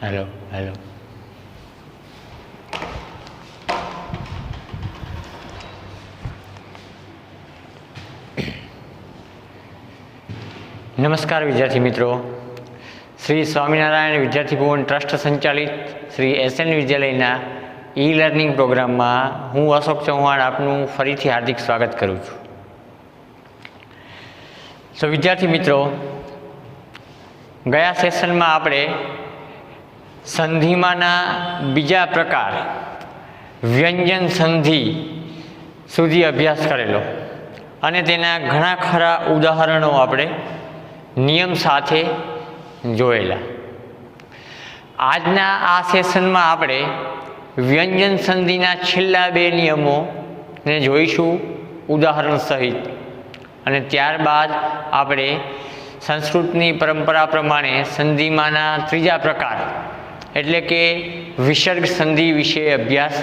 Hello hello. नमस्कार विद्यार्थी मित्रों, श्री स्वामीनारायण विद्यार्थी भवन ट्रस्ट संचालित श्री एसएन विद्यालयना ई लर्निंग प्रोग्राम में हूँ अशोक चौहान आपનું ફરીથી हार्दिक स्वागत करूँ છું। तो विद्यार्थी मित्रों, गया सेशन में आपणे संधिमाना बीजा प्रकार व्यंजन संधि सुधी अभ्यास करेलो अने तेना घणा खरा उदाहरणों आपणे नियम साथे जोयेला। आजना आ सेशन में आपणे व्यंजन संधिना छेल्ला बे नियमों ने जोईशुं उदाहरण सहित, अने त्यारबाद आपणे संस्कृतनी परंपरा प्रमाणे संधिमाना त्रीजा प्रकार एटले के विसर्ग संधि विषे अभ्यास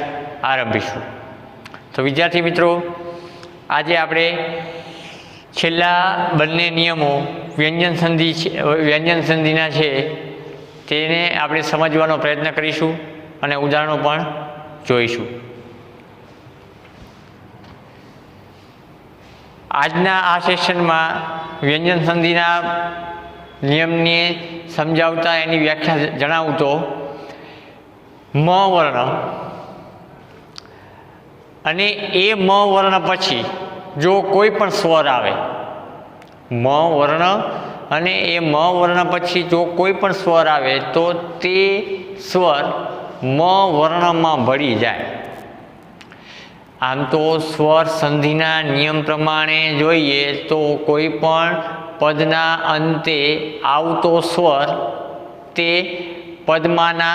आरंभीशुं। तो विद्यार्थी मित्रों, आज आपणे छेल्ला बंने नियमों व्यंजन संधिना छे तेने आपणे समजवानो प्रयत्न करीशुं अने उदाहरणों पण जोईशुं। आजना आ सेशन में व्यंजन संधिना नियम ने समझावता एनी व्याख्या जणावुं तो म वर्ण अने ए म वर्ण पछी जो कोई पण स्वर आवे, म वर्ण अने ए म वर्ण पछी जो कोई पण स्वर आवे तो ते स्वर म वर्ण में भળી जाए। आम तो स्वर संधिना नियम प्रमाणे जोईए तो कोईपण पदना अंते आवतो स्वर ते पदमाना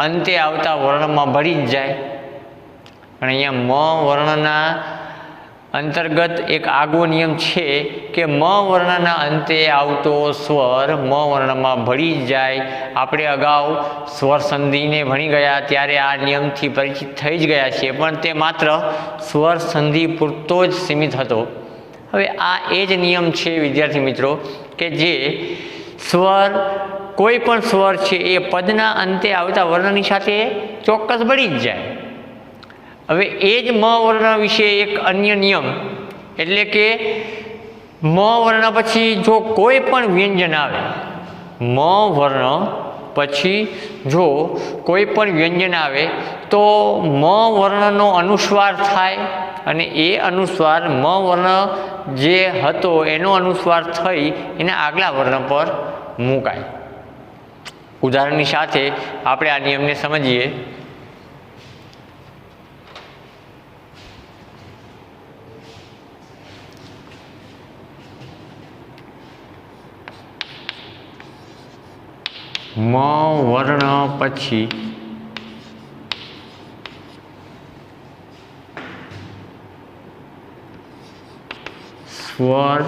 अंते आवता वर्ण में भળી ज जाए। पण अहींया म वर्णना अंतर्गत एक आगो नियम छे कि म वर्णना अंते आवतो स्वर म वर्ण में भળી ज जाए। आपणे अगाऊ स्वर संधि ने भणी गया त्यारे आ नियम थी परिचित थई ज गया छे, पण ते मात्र स्वर संधि पूरतो ज सीमित हतो। हवे आ ए ज नियम छे विद्यार्थी मित्रों के जे स्वर कोई पण स्वर छे ए पदना अंते आवता वर्णनी साथे चोक्कस भળી ज जाए। हवे ए ज म वर्ण विषे एक अन्य नियम एटले के म वर्ण पछी जो कोई पण व्यंजन आवे, म वर्ण पछी जो कोई पण व्यंजन आवे तो म वर्णनो अनुस्वार थाय अने ए अनुस्वार म वर्ण जे हतो एनो अनुस्वार थई एना आगला वर्ण पर मुकाय। उदाहरणनी साथे आपणे आ नियमने समजीए। म वर्ण पछी स्वर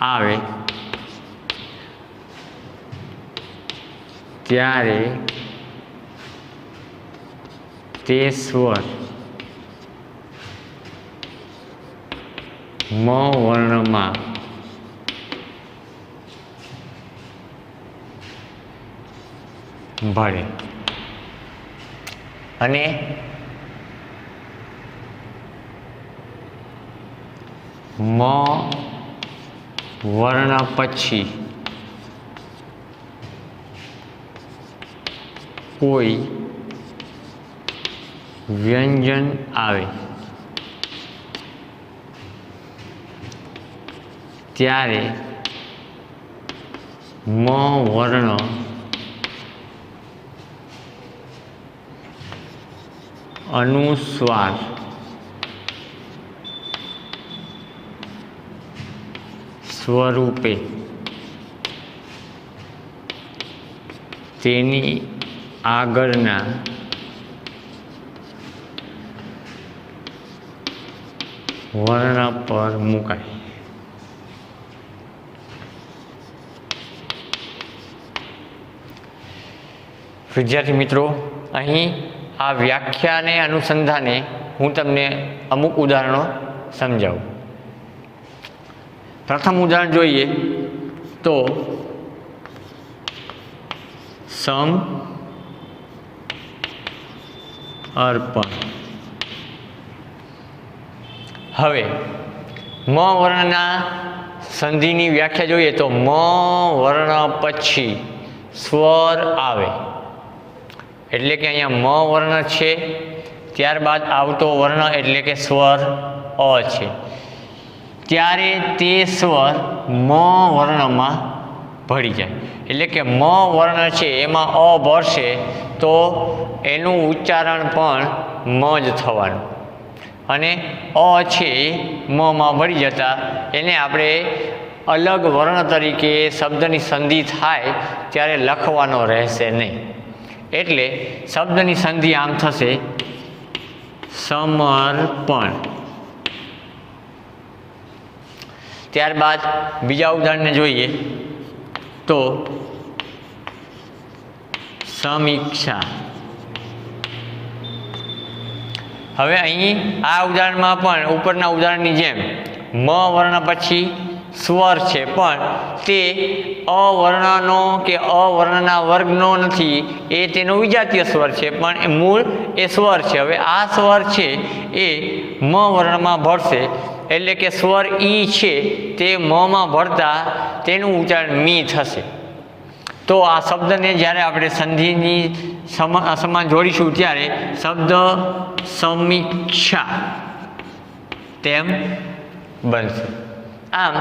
आवे त्यारे ते स्वर म वर्ण में भळे अने म वर्ण पछी कोई व्यंजन आवे त्यारे म वर्ण अनुस्वार स्वरूपे तेनी आगळना वर्ण पर मुकाय। विद्यार्थी मित्रों, अहीं आ व्याख्या ने अनुसंधाने हूँ तमने अमुक उदाहरणों समझाऊँ। प्रथम उदाहरण जोईए तो સમ અર્પણ. હવે મ વર્ણના સંધિની વ્યાખ્યા જોઈએ તો મ વર્ણ પછી સ્વર આવે એટલે કે અહીંયા મ વર્ણ છે, ત્યારબાદ આવતો વર્ણ એટલે કે સ્વર અ છે, ત્યારે તે સ્વર મ વર્ણમાં ભળી જાય. એટલે કે મ વર્ણ છે એમાં અ ભળશે તો એનું ઉચ્ચારણ પણ મ જ થવાનું, અને અ છે એ મમાં ભળી જતા એને આપણે અલગ વર્ણ તરીકે શબ્દની સંધિ થાય ત્યારે લખવાનો રહેશે નહીં. એટલે શબ્દની સંધિ આમ થશે સમર્પણ. ત્યારબાદ બીજા ઉદાહરણને જોઈએ તો સમીક્ષા. હવે અહીં આ ઉદાહરણમાં પણ ઉપરના ઉદાહરણની જેમ મ વર્ણ પછી સ્વર છે, પણ તે અવર્ણનો કે અવર્ણના વર્ગનો નથી, એ તેનો વિજાતીય સ્વર છે, પણ મૂળ એ સ્વર છે. હવે આ સ્વર છે એ મ વર્ણમાં ભળશે એટલે કે સ્વર ઈ છે તે મમાં ભળતા તેનું ઉચ્ચારણ મી થશે. તો આ શબ્દને જ્યારે આપણે સંધિની સમાન જોડીશું ત્યારે શબ્દ સમીક્ષા તેમ બનશે. આમ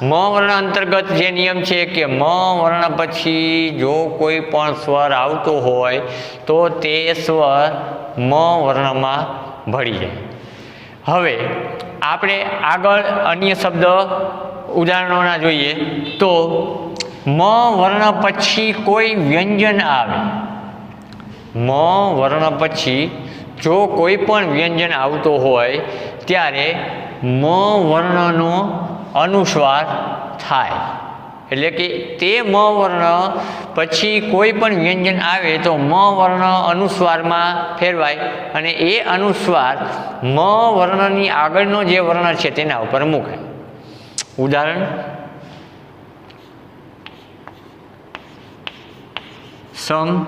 મ વર્ણ અંતર્ગત જે નિયમ છે કે મ વર્ણ પછી જો કોઈ પણ સ્વર આવતો હોય તો તે સ્વર મ વર્ણમાં ભળી જાય. હવે આપણે આગળ અન્ય શબ્દ ઉદાહરણોના જોઈએ તો મ વર્ણ પછી કોઈ વ્યંજન આવે. મ વર્ણ પછી જો કોઈ પણ વ્યંજન આવતો હોય ત્યારે મ વર્ણનો અનુસ્વાર થાય. એટલે કે તે મ વર્ણ પછી કોઈ પણ વ્યંજન આવે તો મ વર્ણ અનુસ્વારમાં ફેરવાય અને એ અનુસ્વાર મ વર્ણની આગળનો જે વર્ણ છે તેના ઉપર મૂકાય. ઉદાહરણ સંકલ્પ.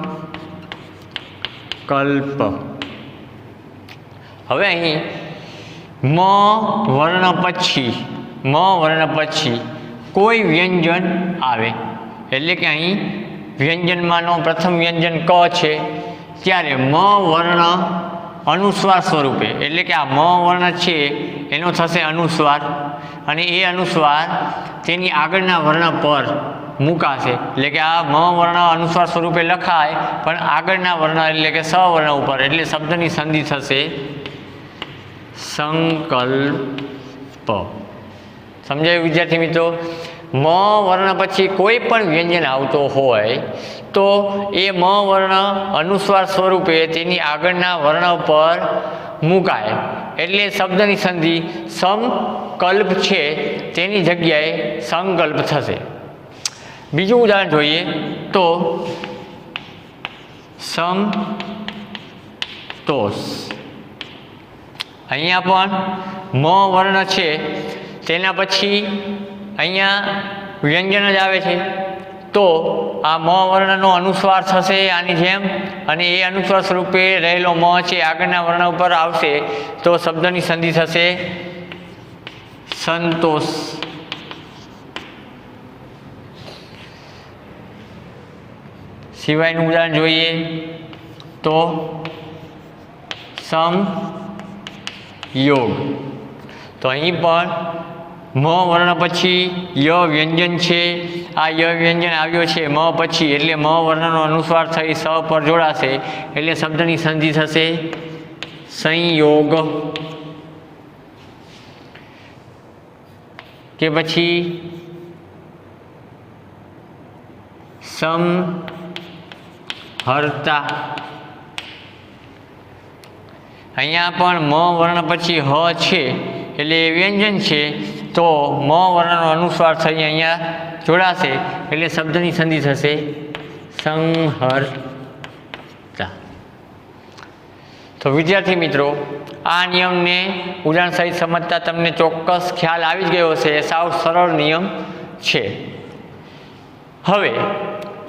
હવે અહીં મ વર્ણ પછી કોઈ વ્યંજન આવે એટલે કે અહીં વ્યંજનમાંનો પ્રથમ વ્યંજન ક છે ત્યારે મ વર્ણ અનુસ્વાર સ્વરૂપે એટલે કે આ મ વર્ણ છે એનો થશે અનુસ્વાર અને એ અનુસ્વાર તેની આગળના વર્ણ પર મૂકાશે. એટલે કે આ મ વર્ણ અનુસ્વાર સ્વરૂપે લખાય પણ આગળના વર્ણ એટલે કે સ વર્ણ ઉપર, એટલે શબ્દની સંધિ થશે સંકલ્પ. સમજાયું વિદ્યાર્થી મિત્રો? મ વર્ણ પછી કોઈ પણ વ્યંજન આવતો હોય તો એ મ વર્ણ અનુસ્વાર સ્વરૂપે તેની આગળના વર્ણ પર મૂકાય એટલે શબ્દની સંધિ સમકલ્પ છે તેની જગ્યાએ સંકલ્પ થશે. બીજું ઉદાહરણ જોઈએ તો સંતોષ. અહીંયા પણ મ વર્ણ છે તેના પછી અહીંયા વ્યંજન જ આવે છે તો આ મ વર્ણનો અનુસ્વાર થશે આની જેમ અને એ અનુસ્વાર સ્વરૂપે રહેલો મ છે આગળના વર્ણ ઉપર આવશે તો શબ્દની સંધિ થશે સંતોષ. સિવાયનું ઉદાહરણ જોઈએ તો સમયોગ. તો અહીં પણ મ વર્ણ પછી ય વ્યંજન છે, આ ય વ્યંજન આવ્યો છે મ પછી એટલે મ વર્ણનો અનુસ્વાર થઈ સ પર જોડાશે એટલે શબ્દની સંધિ થશે સંયોગ. કે પછી સમહર્તા. અહીંયા પણ મ વર્ણ પછી હ છે એટલે એ વ્યંજન છે તો મ વર્ણનો અનુસ્વાર થઈ અહીંયા જોડાશે એટલે શબ્દની સંધિ થશે સંહર્તા. તો વિદ્યાર્થી મિત્રો આ નિયમને ઉદાહરણ સહિત સમજતા તમને ચોક્કસ ખ્યાલ આવી જ ગયો હશે. સાવ સરળ નિયમ છે. હવે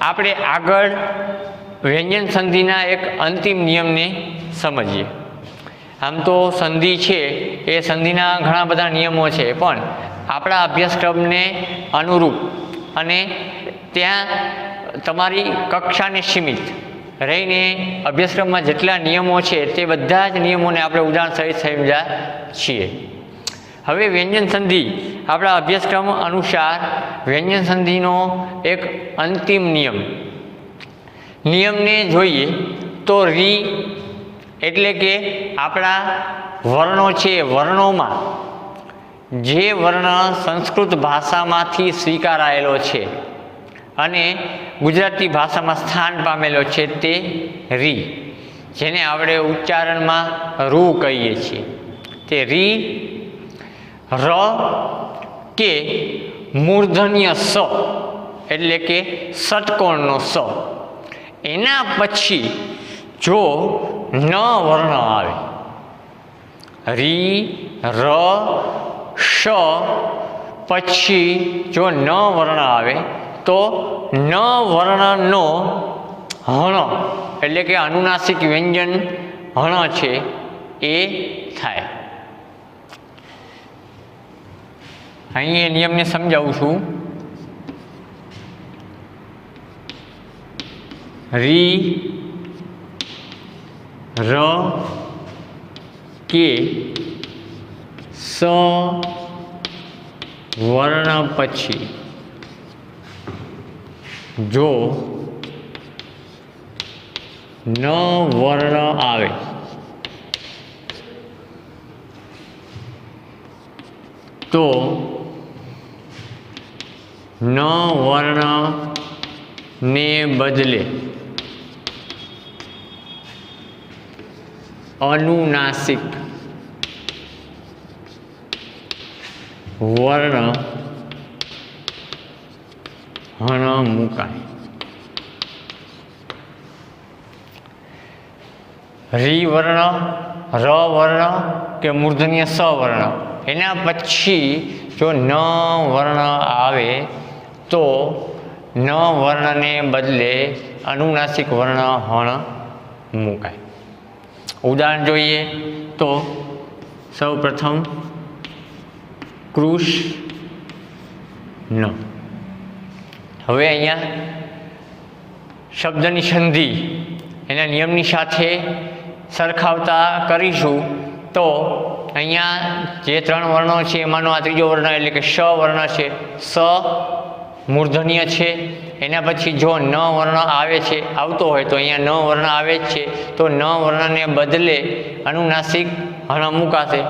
આપણે આગળ વ્યંજન સંધિના એક અંતિમ નિયમને સમજીએ. આમ તો સંધિ છે એ સંધિના ઘણા બધા નિયમો છે, પણ આપણા અભ્યાસક્રમને અનુરૂપ અને ત્યાં તમારી કક્ષાને સીમિત રહીને અભ્યાસક્રમમાં જેટલા નિયમો છે તે બધા જ નિયમોને આપણે ઉદાહરણ સહિત સમજ્યા છીએ. હવે વ્યંજન સંધિ આપણા અભ્યાસક્રમ અનુસાર વ્યંજન સંધિનો એક અંતિમ નિયમને જોઈએ તો રી એટલે કે આપણા વર્ણો છે, વર્ણોમાં જે વર્ણ સંસ્કૃત ભાષામાંથી સ્વીકારાયેલો છે અને ગુજરાતી ભાષામાં સ્થાન પામેલો છે તે રી, જેને આપણે ઉચ્ચારણમાં રૂ કહીએ છીએ. તે રી, ર કે મૂર્ધન્ય સ એટલે કે ષટકોણનો સ, એના પછી જો ન વર્ણ આવે, રી, ર, શ પછી જો ન વર્ણ આવે તો ન વર્ણનો હણ એટલે કે અનુનાસિક વ્યંજન હણ છે એ થાય. અહીં એ નિયમને સમજાવું છું. રી, ર કે સ વર્ણ પછી જો ન વર્ણ આવે તો ન વર્ણને બદલે અનુનાસિક વર્ણ હણ મુકાય. રી વર્ણ, ર વર્ણ કે મૂર્ધન્ય સ વર્ણ, એના પછી જો ન વર્ણ આવે તો ન વર્ણને બદલે અનુનાસિક વર્ણ હણ મુકાય. ઉદાહરણ જોઈએ તો સૌ પ્રથમ કૃષ્ણ. હવે અહીંયા શબ્દની સંધિ એના નિયમની સાથે સરખાવતા કરીશું તો અહીંયા જે ત્રણ વર્ણો છે એમાંનો આ ત્રીજો વર્ણ એટલે કે શ વર્ણ છે. સ મૂર્ધન્ય છે, એના પછી જો ન વર્ણ આવે છે, આવતો હોય તો અહીંયા ન વર્ણ આવે જ છે તો ન વર્ણને બદલે અનુનાસિક હણ મુકાશે.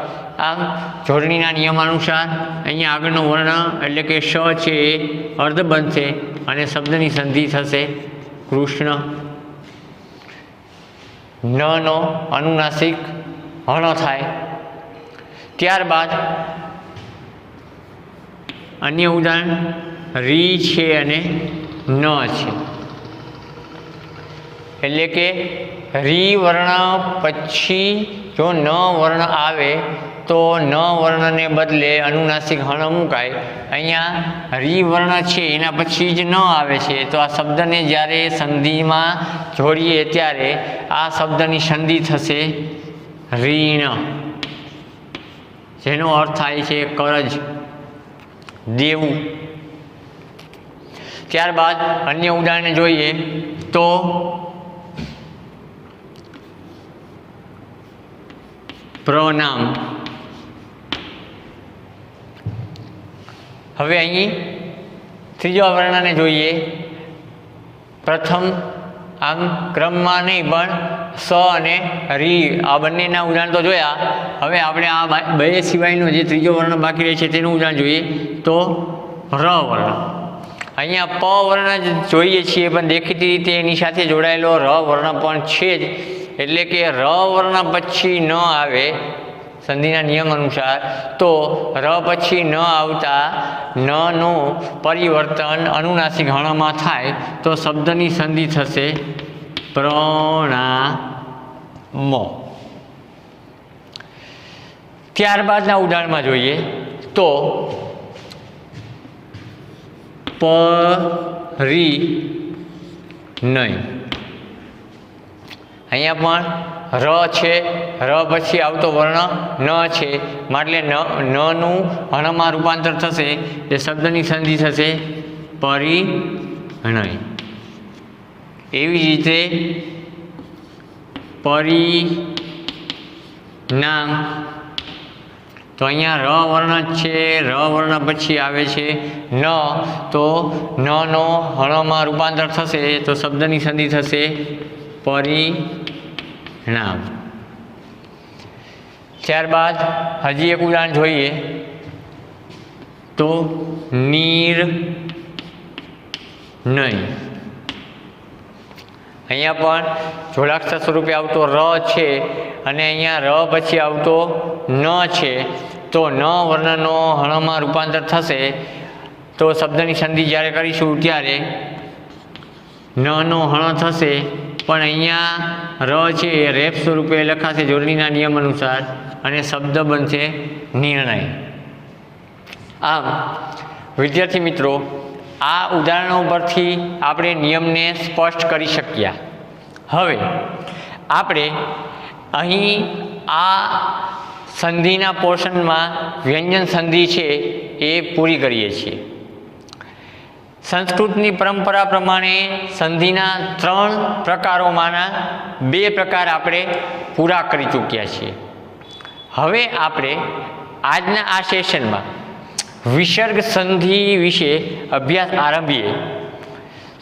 આમ જોડણીના નિયમાનુસાર અહીંયા આગળનો વર્ણ એટલે કે શ છે એ અર્ધ બનશે અને શબ્દની સંધિ થશે કૃષ્ણ. નો અનુનાસિક હણ થાય. ત્યારબાદ અન્ય ઉદાહરણ રી છે અને ન છે, એટલે કે રી વર્ણ પછી જો ન વર્ણ આવે તો ન વર્ણને બદલે અનુનાસિક હણ મુકાય. અહીંયા રી વર્ણ છે એના પછી જ ન આવે છે તો આ શબ્દને જ્યારે સંધિમાં જોડીએ ત્યારે આ શબ્દની સંધિ થશે રીણ, જેનો અર્થ થાય છે કરજ, દેવું. ત્યારબાદ અન્ય ઉદાહરણ જોઈએ તો પ્રનામ. હવે અહીં ત્રીજા વર્ણને જોઈએ. પ્રથમ આમ ક્રમમાં નહીં પણ સ અને રી આ બંનેના ઉદાહરણ તો જોયા. હવે આપણે આ બે સિવાયનો જે ત્રીજો વર્ણ બાકી રહે છે તેનું ઉદાહરણ જોઈએ તો ર વર્ણ. અહીંયા પ વર્ણ જ જોઈએ છીએ પણ દેખીતી રીતે એની સાથે જોડાયેલો ર વર્ણ પણ છે જ, એટલે કે ર વર્ણ પછી ન આવે સંધિના નિયમ અનુસાર તો ર પછી ન આવતા નનું પરિવર્તન અનુનાસિક હણમાં થાય તો શબ્દની સંધિ થશે પ્રણામ. ત્યારબાદના ઉદાહરણમાં જોઈએ તો નહીં. અહીંયા પણ ર છે, ર પછી આવતો વર્ણ ન છે, એટલે નનું હણમાં રૂપાંતર થશે એ શબ્દની સંધિ થશે પરિણય. એવી જ રીતે પરિણામ, તો અહીંયા ર વર્ણ જ છે, ર વર્ણ પછી આવે છે ન, તો નનો હણમાં રૂપાંતર થશે તો શબ્દની સંધિ થશે પરિણામ. ત્યારબાદ હજી એક ઉદાહરણ જોઈએ તો નિર્ણય. અહીંયા પણ જોડાક્ષર સ્વરૂપે આવતો ર છે અને અહીંયા ર પછી આવતો ન છે, તો ન વર્ણનો હણમાં રૂપાંતર થશે તો શબ્દની સંધિ જ્યારે કરીશું ત્યારે નનો હણ થશે, પણ અહીંયા ર છે એ રેપ સ્વરૂપે લખાશે જોડણીના નિયમ અનુસાર અને શબ્દ બનશે નિર્ણય. આમ વિદ્યાર્થી મિત્રો, આ ઉદાહરણો પરથી આપણે નિયમને સ્પષ્ટ કરી શક્યા. હવે આપણે અહીં આ સંધિના પોર્શનમાં વ્યંજન સંધિ છે એ પૂરી કરીએ છીએ. સંસ્કૃતની પરંપરા પ્રમાણે સંધિના 3 પ્રકારોમાંના 2 પ્રકાર આપણે પૂરા કરી ચૂક્યા છીએ. હવે આપણે આજના આ સેશનમાં વિસર્ગ સંધિ વિશે અભ્યાસ આરંભીએ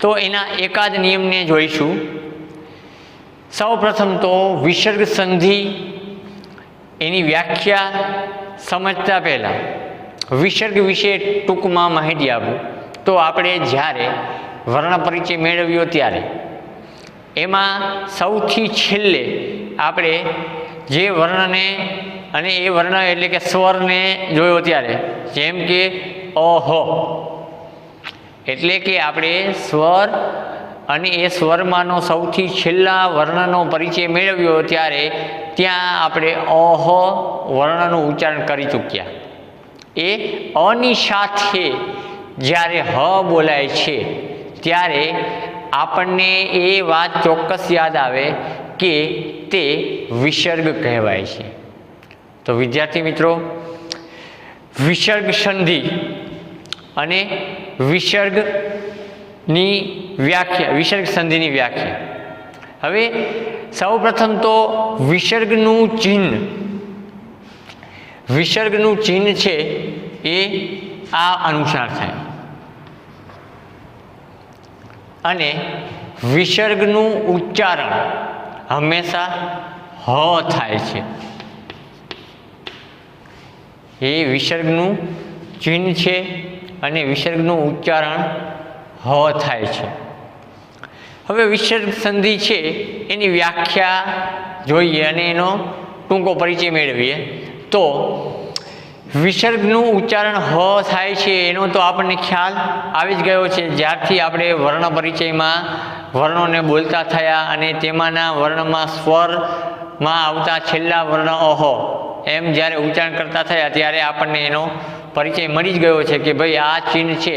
તો એના એકાદ નિયમને જોઈશું. સૌ પ્રથમ તો વિસર્ગ સંધિ એની વ્યાખ્યા સમજતા પહેલાં વિસર્ગ વિશે ટૂંકમાં માહિતી આપું તો આપણે જ્યારે વર્ણ પરિચય મેળવ્યો ત્યારે એમાં સૌથી છેલ્લે આપણે જે વર્ણને અને એ વર્ણ એટલે કે સ્વરને જોયો ત્યારે, જેમ કે અહ, એટલે કે આપણે સ્વર અને એ સ્વરમાંનો સૌથી છેલ્લા વર્ણનો પરિચય મેળવ્યો ત્યારે ત્યાં આપણે અહ વર્ણનું ઉચ્ચારણ કરી ચૂક્યા. એ અની સાથે જ્યારે હ બોલાય છે ત્યારે આપણને એ વાત ચોક્કસ યાદ આવે કે તે વિસર્ગ કહેવાય છે. તો વિદ્યાર્થી મિત્રો, વિસર્ગ સંધિ અને વિસર્ગની વ્યાખ્યા, વિસર્ગ સંધિની વ્યાખ્યા. હવે સૌ પ્રથમ તો વિસર્ગનું ચિહ્ન છે એ આ અનુસાર થાય અને વિસર્ગનું ઉચ્ચારણ હંમેશા હ થાય છે. એ વિસર્ગનું ચિહ્ન છે અને વિસર્ગનું ઉચ્ચારણ હ થાય છે. હવે વિસર્ગ સંધિ છે એની વ્યાખ્યા જોઈએ અને એનો ટૂંકો પરિચય મેળવીએ તો વિસર્ગનું ઉચ્ચારણ હ થાય છે એનો તો આપણને ખ્યાલ આવી જ ગયો છે જ્યારથી આપણે વર્ણ પરિચયમાં વર્ણોને બોલતા થયા અને તેમાંના વર્ણમાં સ્વરમાં આવતા છેલ્લા વર્ણ અહ એમ જ્યારે ઉચ્ચારણ કરતા થયા ત્યારે આપણને એનો પરિચય મળી જ ગયો છે કે ભાઈ આ ચિહ્ન છે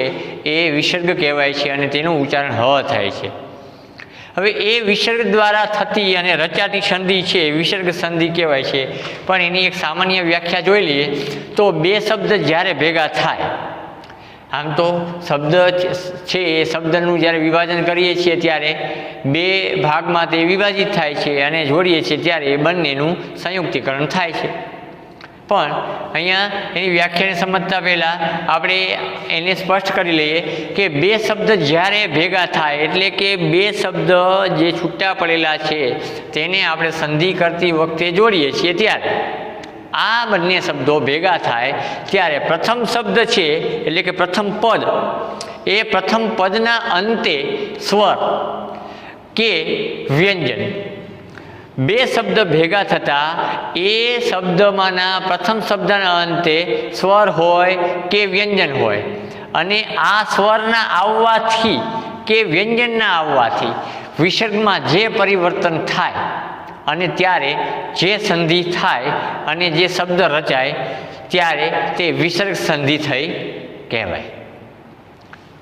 એ વિસર્ગ કહેવાય છે અને તેનું ઉચ્ચારણ હ થાય છે. હવે એ વિસર્ગ દ્વારા થતી અને રચાતી સંધિ છે વિસર્ગ સંધિ કહેવાય છે. પણ એની એક સામાન્ય વ્યાખ્યા જોઈ લઈએ તો 2 શબ્દ જ્યારે ભેગા થાય, આમ તો શબ્દ છે એ શબ્દનું જ્યારે વિભાજન કરીએ છીએ ત્યારે 2 ભાગમાં તે વિભાજિત થાય છે અને જોડીએ છીએ ત્યારે એ બંનેનું સંયુક્તિકરણ થાય છે. પણ અહીંયા એની વ્યાખ્યાને સમજતા પહેલાં આપણે એને સ્પષ્ટ કરી લઈએ કે 2 શબ્દ જ્યારે ભેગા થાય એટલે કે 2 શબ્દ જે છૂટા પડેલા છે તેને આપણે સંધિ કરતી વખતે જોડીએ છીએ ત્યારે આ બંને શબ્દો ભેગા થાય ત્યારે પ્રથમ શબ્દ છે એટલે કે પ્રથમ પદ, એ પ્રથમ પદના અંતે સ્વર કે વ્યંજન 2 શબ્દ ભેગા થતાં એ શબ્દમાંના પ્રથમ શબ્દના અંતે સ્વર હોય કે વ્યંજન હોય અને આ સ્વરના આવવાથી કે વ્યંજનના આવવાથી વિસર્ગમાં જે પરિવર્તન થાય અને ત્યારે જે સંધિ થાય અને જે શબ્દ રચાય ત્યારે તે વિસર્ગ સંધિ થઈ કહેવાય.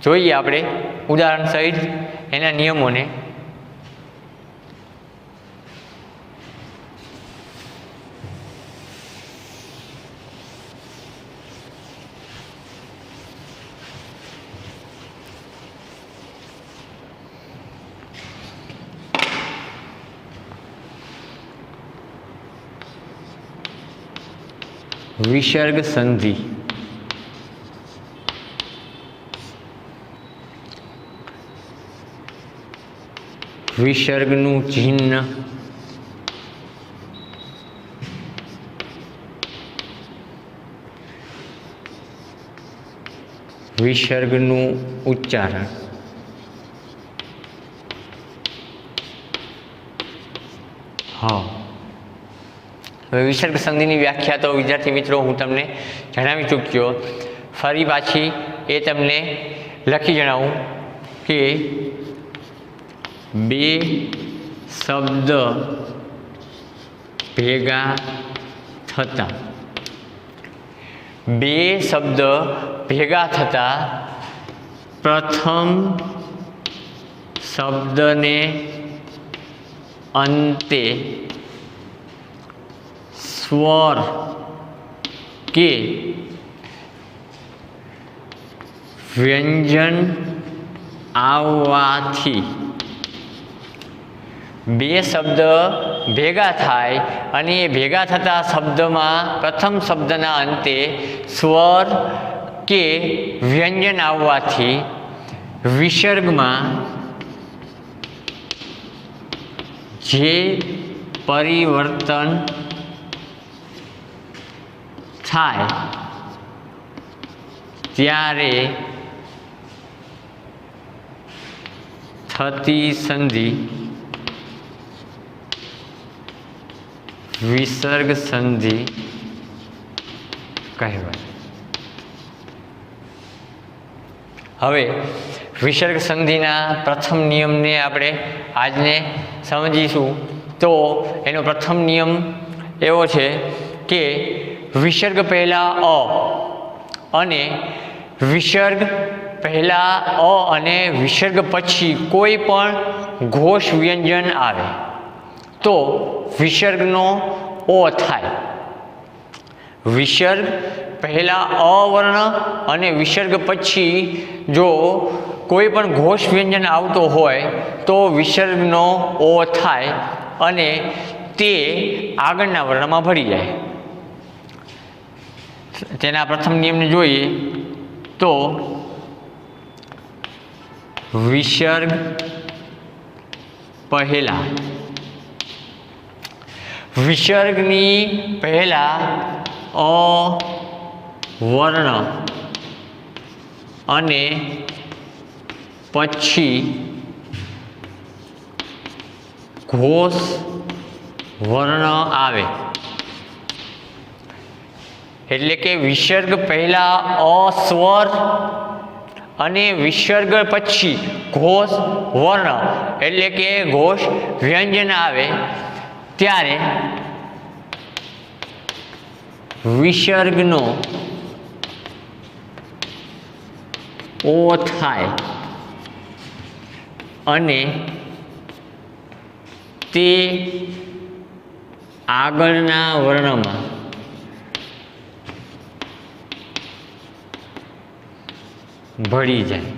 જોઈએ આપણે ઉદાહરણ સહિત એના નિયમોને. વિસર્ગ સંધિ. વિસર્ગનું ચિહ્ન, વિસર્ગનું ઉચ્ચારણ. હા, હવે વિસર્ગ સંધિની વ્યાખ્યા તો વિદ્યાર્થી મિત્રો હું તમને જણાવી ચૂક્યો. ફરી પાછી એ તમને લખી જણાવું કે બે શબ્દ ભેગા થતા, બે શબ્દ ભેગા થતા પ્રથમ શબ્દને અંતે સ્વર કે વ્યંજન આવવાથી, બે શબ્દ ભેગા થાય અને એ ભેગા થતા શબ્દમાં પ્રથમ શબ્દના અંતે સ્વર કે વ્યંજન આવવાથી વિસર્ગમાં જે પરિવર્તન થાય ત્યારે થતી સંધિ વિસર્ગ સંધિ કહેવાય. હવે વિસર્ગ સંધિના પ્રથમ નિયમને આપણે આજને સમજીશું. તો એનો પ્રથમ નિયમ એવો છે કે વિસર્ગ પહેલાં અ અને વિસર્ગ પહેલાં અ અને વિસર્ગ પછી કોઈ પણ ઘોષ વ્યંજન આવે તો વિસર્ગનો ઓ થાય. વિસર્ગ પહેલાં અ વર્ણ અને વિસર્ગ પછી જો કોઈ પણ ઘોષ વ્યંજન આવતો હોય તો વિસર્ગનો ઓ થાય અને તે આગળના વર્ણમાં ભળી જાય. તેના પ્રથમ નિયમને જોઈએ તો વિસર્ગ પહેલા, વિસર્ગની પહેલા અ વર્ણ અને પછી ઘોષ વર્ણ આવે. એટલે કે વિસર્ગ પહેલા અ સ્વર અને વિસર્ગ પછી ઘોષ વર્ણ એટલે કે ઘોષ વ્યંજન આવે ત્યારે વિસર્ગનો ઓ થાય અને તે આગળના વર્ણમાં ભળી જાય.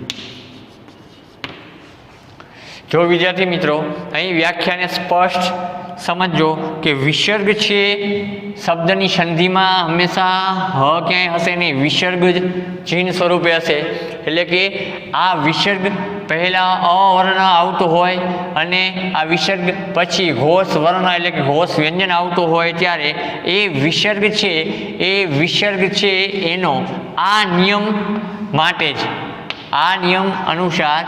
જો વિદ્યાર્થી મિત્રો અહીં વ્યાખ્યાને સ્પષ્ટ સમજો કે વિસર્ગ છે શબ્દની સંધિમાં હંમેશા હ ક્યાંય હશે નહીં, વિસર્ગ જ ચિહ્ન સ્વરૂપે હશે. એટલે કે આ વિસર્ગ પહેલાં અ વર્ણ આવતો હોય અને આ વિસર્ગ પછી ઘોષ વર્ણ એટલે કે ઘોષ વ્યંજન આવતો હોય ત્યારે એ વિસર્ગ છે એનો આ નિયમ માટે જ, આ નિયમ અનુસાર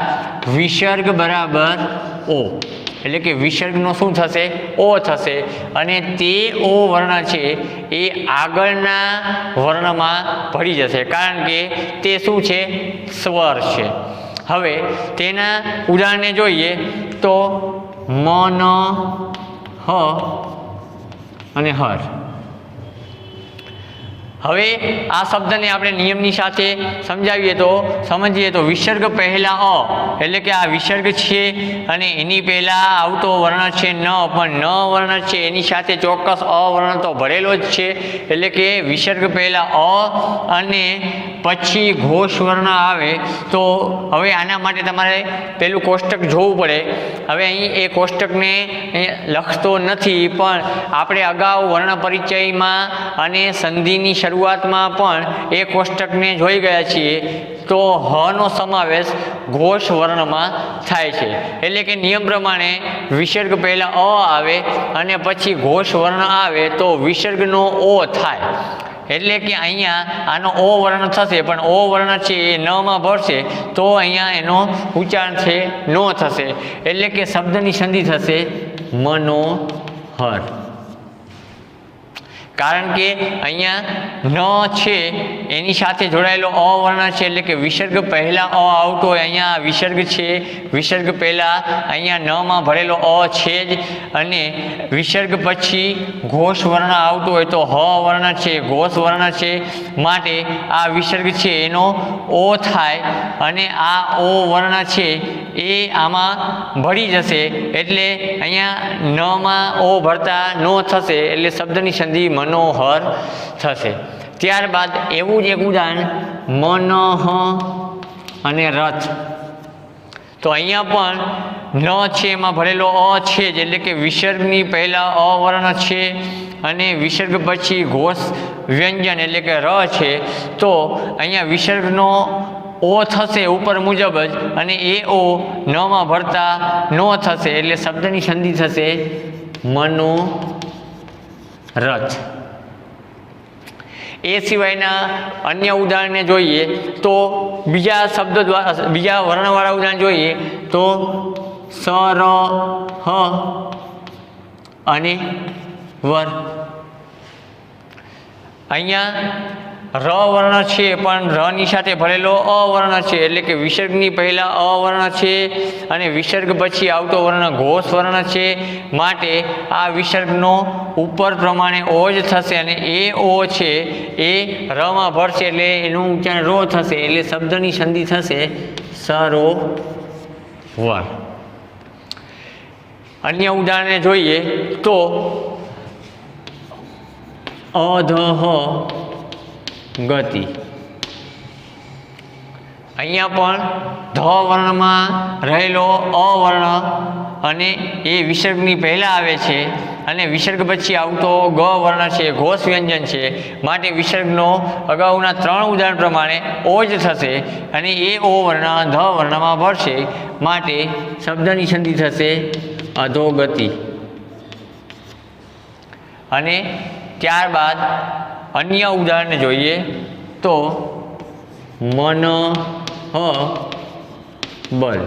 વિસર્ગ બરાબર ઓ એટલે કે વિસર્ગનો શું થશે? ઓ થશે અને તે ઓ વર્ણ છે એ આગળના વર્ણમાં ભળી જશે કારણ કે તે શું છે? સ્વર છે. હવે તેના ઉદાહરણને જોઈએ તો મ, ન, હ અને હર. હવે આ શબ્દને આપણે નિયમની સાથે સમજીએ તો વિસર્ગ પહેલાં અ એટલે કે આ વિસર્ગ છે અને એની પહેલાં આવતો વર્ણ છે ન, પણ ન વર્ણ છે એની સાથે ચોક્કસ અ વર્ણ તો ભરેલો જ છે. એટલે કે વિસર્ગ પહેલાં અ અને પછી ઘોષ વર્ણ આવે તો હવે આના માટે તમારે પેલું કોષ્ટક જોવું પડે. હવે અહીં એ કોષ્ટકને લખતો નથી, પણ આપણે અગાઉ વર્ણ પરિચયમાં અને સંધિની શરૂઆતમાં પણ એ કોષ્ટકને જોઈ ગયા છીએ. તો હનો સમાવેશ ઘોષ વર્ણમાં થાય છે. એટલે કે નિયમ પ્રમાણે વિસર્ગ પહેલાં અ આવે અને પછી ઘોષ વર્ણ આવે તો વિસર્ગનો ઓ થાય. એટલે કે અહીંયા આનો ઓ વર્ણ થશે, પણ ઓ વર્ણ છે એ નમાં ભળશે તો અહીંયા એનો ઉચ્ચારણ છે નો થશે. એટલે કે શબ્દની સંધિ થશે મનોહર. કારણ કે અહીંયા ન છે એની સાથે જોડાયેલો અ વર્ણ છે, એટલે કે વિસર્ગ પહેલાં અ આવતો હોય. અહીંયા વિસર્ગ છે, વિસર્ગ પહેલાં અહીંયા નમાં ભરેલો અ છે જ, અને વિસર્ગ પછી ઘોષ વર્ણ આવતો હોય તો હ વર્ણ છે, ઘોષ વર્ણ છે, માટે આ વિસર્ગ છે એનો ઓ થાય અને આ ઓ વર્ણ છે એ આમાં ભળી જશે. એટલે અહીંયા નમાં ઓ ભરતા નો થશે, એટલે શબ્દની સંધિ મનોહર થશે. ત્યારબાદ એવું જ એક ઉદાહરણ મનઃ અને રથ. તો અહીંયા પણ ન છે એમાં ભરેલો અ છે જ, એટલે કે વિસર્ગની પહેલાં અ વર્ણ છે અને વિસર્ગ પછી ઘોષ વ્યંજન એટલે કે ર છે. તો અહીંયા વિસર્ગનો ઓ થશે ઉપર મુજબ જ, અને એ ઓ નમાં ભરતા નો થશે, એટલે શબ્દની સંધિ થશે મનોરથ. એ સિવાયના અન્ય ઉદાહરણને જોઈએ તો બીજા શબ્દ દ્વારા બીજા વર્ણવાળા ઉદાહરણ જોઈએ તો સ, ર, હ અને વર. અહીંયા ર વર્ણ છે પણ રની સાથે ભરેલો અ વર્ણ છે, એટલે કે વિસર્ગની પહેલાં અ વર્ણ છે અને વિસર્ગ પછી આવતો વર્ણ ઘોષ વર્ણ છે. માટે આ વિસર્ગનો ઉપર પ્રમાણે ઓ જ થશે અને એ ઓ છે એ રમાં ભરશે એટલે એનું ઉચ્ચારણ રો થશે. એટલે શબ્દની સંધિ થશે સરોવર. અન્ય ઉદાહરણને જોઈએ તો અધઃ ગતિ. અહીંયા પણ ધ વર્ણમાં રહેલો અ વર્ણ અને એ વિસર્ગની પહેલાં આવે છે અને વિસર્ગ પછી આવતો ગ વર્ણ છે, ઘોષ વ્યંજન છે. માટે વિસર્ગનો અગાઉના 3 ઉદાહરણ પ્રમાણે ઓ જ થશે અને એ ઓ વર્ણ ધ વર્ણમાં ભળશે. માટે શબ્દની સંધિ થશે અધોગતિ. અને ત્યારબાદ અન્ય ઉદાહરણ જોઈએ તો મનઃ બલ.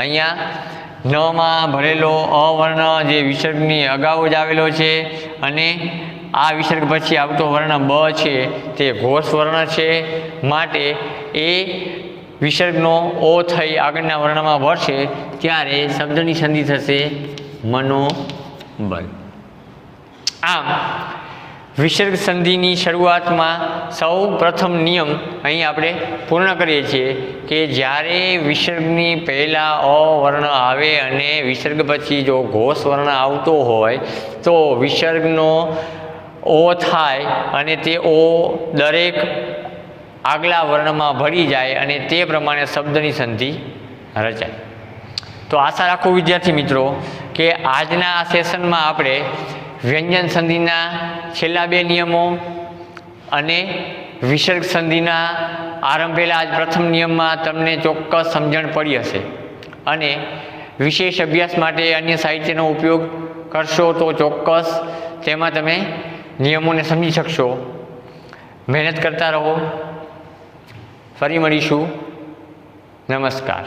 અહીંયા નમાં ભરેલો અ વર્ણ જે વિસર્ગની અગાઉ જ આવેલો છે અને આ વિસર્ગ પછી આવતો વર્ણ બ છે તે ઘોષ વર્ણ છે. માટે એ વિસર્ગનો ઓ થઈ આગળના વર્ણમાં ભળશે ત્યારે શબ્દની સંધિ થશે મનોબલ. આમ વિસર્ગ સંધિની શરૂઆતમાં સૌ પ્રથમ નિયમ અહીં આપણે પૂર્ણ કરીએ છીએ કે જ્યારે વિસર્ગની પહેલાં અ વર્ણ આવે અને વિસર્ગ પછી જો ઘોષ વર્ણ આવતો હોય તો વિસર્ગનો ઓ થાય અને તે ઓ દરેક આગલા વર્ણમાં ભળી જાય અને તે પ્રમાણે શબ્દની સંધિ રચાય. તો આશા રાખું વિદ્યાર્થી મિત્રો કે આજના આ સેશનમાં આપણે વ્યંજન સંધિના છેલ્લા 2 નિયમો અને વિસર્ગ સંધિના આરંભેલા આજ પ્રથમ નિયમમાં તમને ચોક્કસ સમજણ પડી હશે. અને વિશેષ અભ્યાસ માટે અન્ય સાહિત્યનો ઉપયોગ કરશો તો ચોક્કસ તેમાં તમે નિયમોને સમજી શકશો. મહેનત કરતા રહો. ફરી મળીશું. નમસ્કાર.